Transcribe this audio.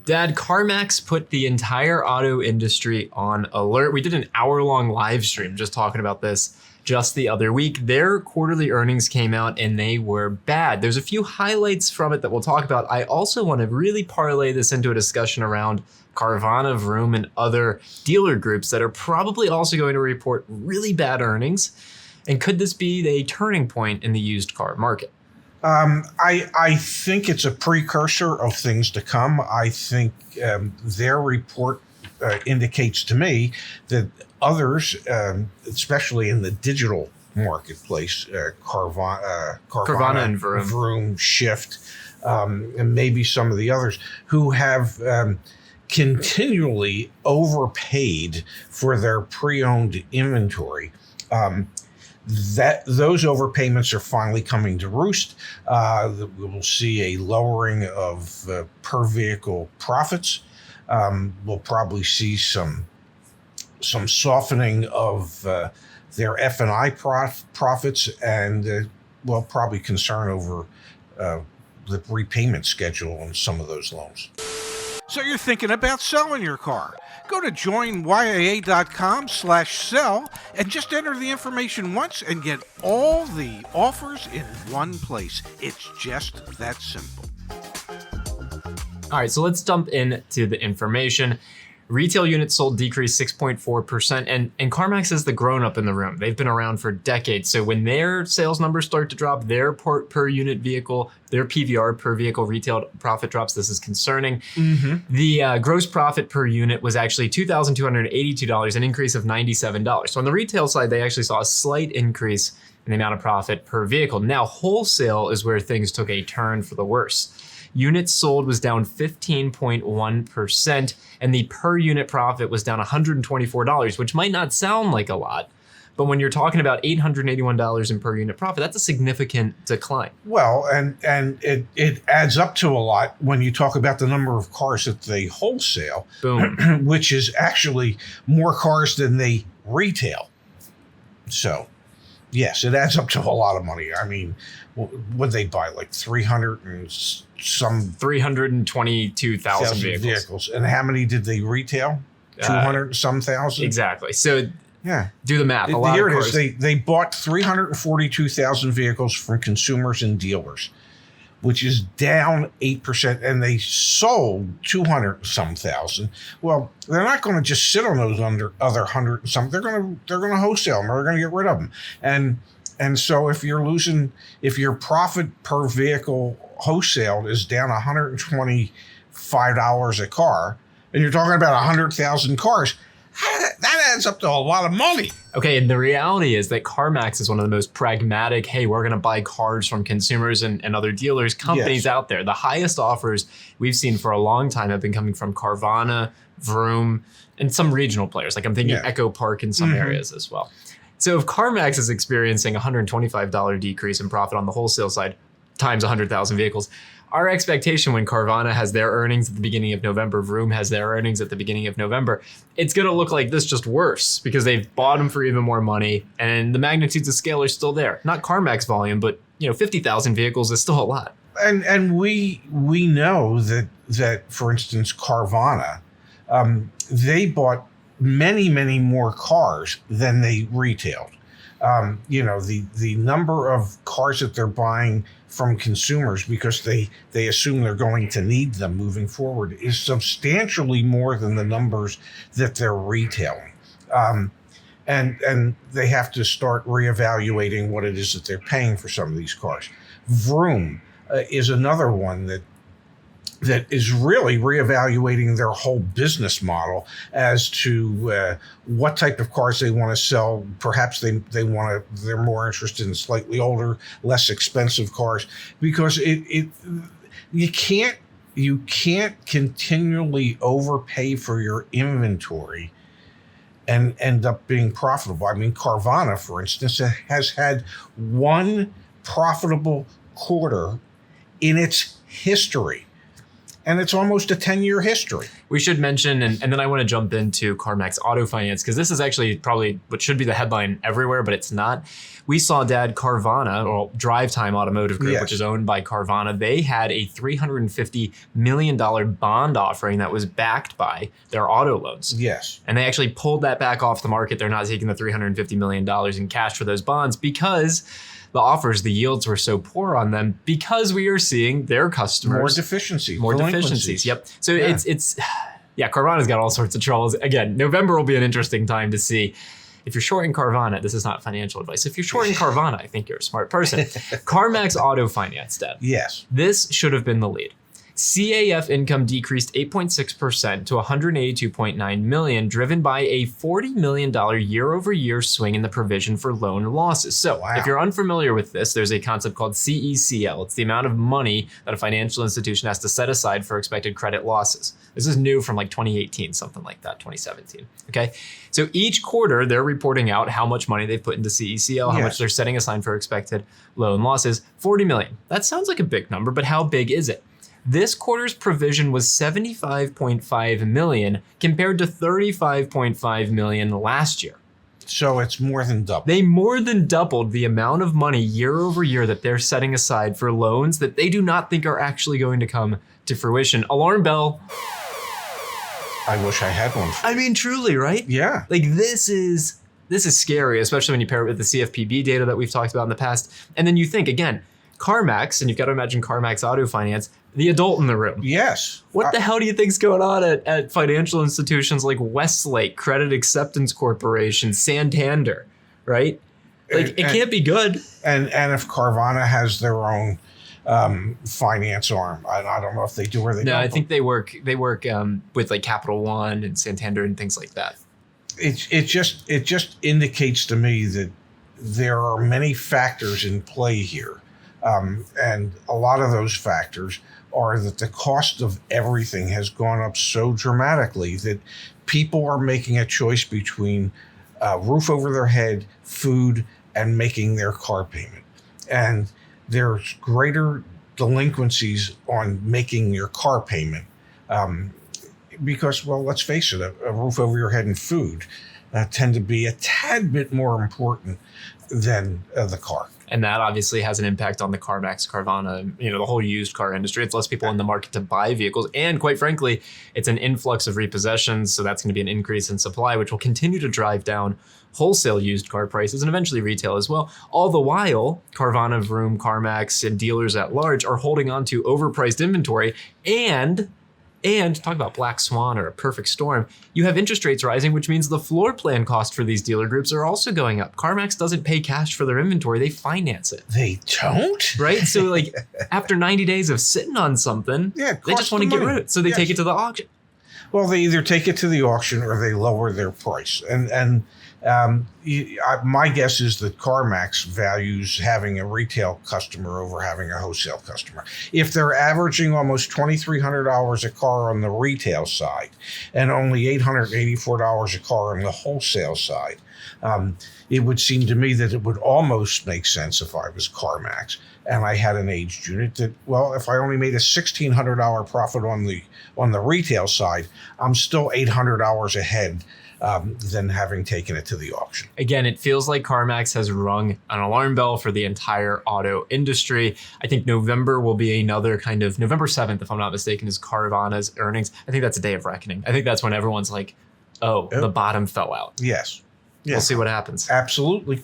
Dad, CarMax put the entire auto industry on alert. We did an hour-long live stream just talking about this just the other week. Their quarterly earnings came out and they were bad. There's a few highlights from it that we'll talk about. I also want to really parlay this into a discussion around Carvana, Vroom, and other dealer groups that are probably also going to report really bad earnings. And could this be a turning point in the used car market? I think it's a precursor of things to come. I think their report indicates to me that others, especially in the digital marketplace, Carvana and Vroom. Vroom, Shift, and maybe some of the others who have continually overpaid for their pre-owned inventory. That those overpayments are finally coming to roost. We will see a lowering of per vehicle profits. We'll probably see some softening of their F&I profits, and probably concern over the repayment schedule on some of those loans. So you're thinking about selling your car? Go to joinyaa.com/sell and just enter the information once and get all the offers in one place. It's just that simple. All right, so let's jump into the information. Retail units sold decreased 6.4%, and CarMax is the grown-up in the room. They've been around for decades, so when their sales numbers start to drop, their per unit vehicle, their PVR per vehicle retail profit drops. This is concerning. Mm-hmm. The gross profit per unit was actually $2,282, an increase of $97. So on the retail side, they actually saw a slight increase in the amount of profit per vehicle. Now, wholesale is where things took a turn for the worse. Units sold was down 15.1%, and the per unit profit was down $124, which might not sound like a lot, but when you're talking about $881 in per unit profit, that's a significant decline. Well, and it adds up to a lot when you talk about the number of cars that they wholesale, Boom. which is actually more cars than they retail. So, yes, it adds up to a lot of money. I mean, what they buy, like 322,000 vehicles. And how many did they retail? 200 and some thousand? Exactly. So yeah, do the math. Here it is. They bought 342,000 vehicles from consumers and dealers, which is down 8%, and they sold 200 and some thousand. Well, they're not going to just sit on those other 100 and some. They're going to wholesale them, or they're going to get rid of them. And so if your profit per vehicle wholesale is down $125 a car, and you're talking about 100,000 cars, that adds up to a lot of money. Okay, and the reality is that CarMax is one of the most pragmatic, hey, we're gonna buy cars from consumers and other dealers, companies out there. The highest offers we've seen for a long time have been coming from Carvana, Vroom, and some regional players. Like I'm thinking Echo Park in some areas as well. So if CarMax is experiencing a $125 decrease in profit on the wholesale side times 100,000 vehicles, our expectation when Carvana has their earnings at the beginning of November, Vroom has their earnings at the beginning of November, it's going to look like this, just worse, because they've bought them for even more money, and the magnitudes of scale are still there. Not CarMax volume, but 50,000 vehicles is still a lot. And we know that for instance, Carvana, they bought many more cars than they retailed. The number of cars that they're buying from consumers because they assume they're going to need them moving forward is substantially more than the numbers that they're retailing. And they have to start reevaluating what it is that they're paying for some of these cars. Vroom is another one that is really reevaluating their whole business model as to what type of cars they want to sell. Perhaps they're more interested in slightly older, less expensive cars, because you can't continually overpay for your inventory and end up being profitable. I mean, Carvana, for instance, has had one profitable quarter in its history. and it's almost a 10-year history. We should mention, and then I want to jump into CarMax Auto Finance, because this is actually probably what should be the headline everywhere, but it's not. We saw Dad Carvana, or Drive Time Automotive Group, Yes. which is owned by Carvana. They had a $350 million bond offering that was backed by their auto loans. Yes. And they actually pulled that back off the market. They're not taking the $350 million in cash for those bonds because the offers, the yields were so poor on them, because we are seeing their customers More deficiencies. more delinquencies. deficiencies. Yep. So Yeah. it's Carvana's got all sorts of troubles. Again, November will be an interesting time to see. If you're shorting Carvana, this is not financial advice. If you're shorting Carvana, I think you're a smart person. CarMax Auto Finance, Dad. Yes. This should have been the lead. CAF income decreased 8.6% to $182.9 million, driven by a $40 million year-over-year swing in the provision for loan losses. So Wow. if you're unfamiliar with this, there's a concept called CECL. It's the amount of money that a financial institution has to set aside for expected credit losses. This is new from like 2018, something like that, 2017. Okay. So each quarter, they're reporting out how much money they've put into CECL, how Yes. much they're setting aside for expected loan losses. 40 million. That sounds like a big number, but how big is it? This quarter's provision was $75.5 million compared to $35.5 million last year. So it's more than double. They more than doubled the amount of money year over year that they're setting aside for loans that they do not think are actually going to come to fruition. Alarm bell. I wish I had one. I mean, truly, right? Yeah. Like this is scary, especially when you pair it with the CFPB data that we've talked about in the past. And then you think, again, CarMax, and you've got to imagine CarMax Auto Finance, the adult in the room. Yes. What the hell do you think's going on at financial institutions like Westlake, Credit Acceptance Corporation, Santander, right? Like it can't be good. And if Carvana has their own finance arm, I don't know if they do or they don't. No, I think they work with like Capital One and Santander and things like that. It just indicates to me that there are many factors in play here, and a lot of those factors are that the cost of everything has gone up so dramatically that people are making a choice between roof over their head, food, and making their car payment. And there's greater delinquencies on making your car payment because, well, let's face it, a roof over your head and food tend to be a tad bit more important than the car. And that obviously has an impact on the CarMax, Carvana, the whole used car industry. It's less people in the market to buy vehicles. And quite frankly, it's an influx of repossessions. So that's going to be an increase in supply, which will continue to drive down wholesale used car prices and eventually retail as well. All the while, Carvana, Vroom, CarMax, and dealers at large are holding on to overpriced inventory. And talk about black swan or a perfect storm, you have interest rates rising, which means the floor plan cost for these dealer groups are also going up. CarMax doesn't pay cash for their inventory, they finance it. They don't? Right? So like after 90 days of sitting on something, Yeah, they just want to get rid of it. So they take it to the auction. Well, they either take it to the auction or they lower their price. And my guess is that CarMax values having a retail customer over having a wholesale customer. If they're averaging almost $2,300 a car on the retail side and only $884 a car on the wholesale side, it would seem to me that it would almost make sense if I was CarMax and I had an aged unit that, well, if I only made a $1,600 profit on the retail side, I'm still $800 ahead than having taken it to the auction. Again, it feels like CarMax has rung an alarm bell for the entire auto industry. I think November will be another kind of, November 7th, if I'm not mistaken, is Carvana's earnings. I think that's a day of reckoning. I think that's when everyone's like, oh, the bottom fell out. Yes. We'll see what happens. Absolutely.